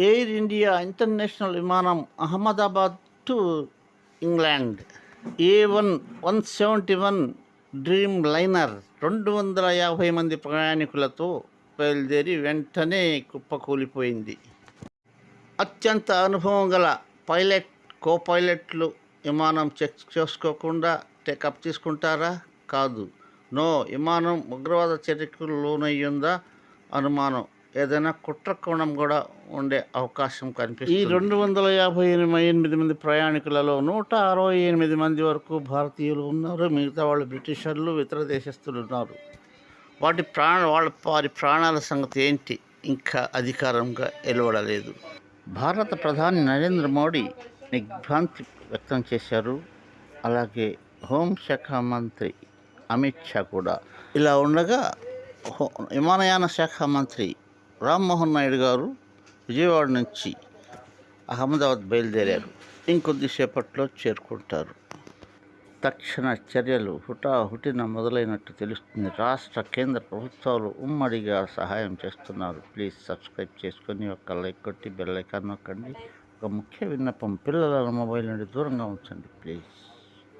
Air India international విమానం Ahmedabad to England A171 dream liner 250 మంది ప్రయాణికులతో బయలుదేరి వెంటనే కుప్పకూలిపోయింది. అత్యంత అనుభవం గల పైలట్, కో-పైలట్లు విమానం చెక్ చేసుకోకుండా టేకప్ తీసుకుంటారా? కాదు. నో. విమానం ఉగ్రవాద చర్యకు లోనయ్యిందా అనుమానం. ఏదైనా కుట్ర కోణం కూడా ఉండే అవకాశం కనిపిస్తుంది. ఈ 258 మంది ప్రయాణికులలో 168 మంది వరకు భారతీయులు ఉన్నారు. మిగతా వాళ్ళు బ్రిటిషర్లు, ఇతర దేశస్తులు ఉన్నారు. వారి ప్రాణాల సంగతి ఏంటి ఇంకా అధికారంగా వెలువడలేదు. భారత ప్రధాని నరేంద్ర మోడీ దిగ్భ్రాంతి వ్యక్తం చేశారు. అలాగే హోంశాఖ మంత్రి అమిత్ షా కూడా. ఇలా ఉండగా విమానయాన శాఖ మంత్రి రామ్మోహన్ నాయుడు గారు విజయవాడ నుంచి అహ్మదాబాద్ బయలుదేరారు. ఇంకొద్దిసేపట్లో చేరుకుంటారు. తక్షణ చర్యలు హుటాహుటిన మొదలైనట్టు తెలుస్తుంది. రాష్ట్ర, కేంద్ర ప్రభుత్వాలు ఉమ్మడిగా సహాయం చేస్తున్నారు. ప్లీజ్ సబ్స్క్రైబ్ చేసుకొని ఒక లైక్ కొట్టి బెల్ ఐకాన్ నొక్కండి. ఒక ముఖ్య విన్నపం, పిల్లలను మొబైల్ నుండి దూరంగా ఉంచండి ప్లీజ్.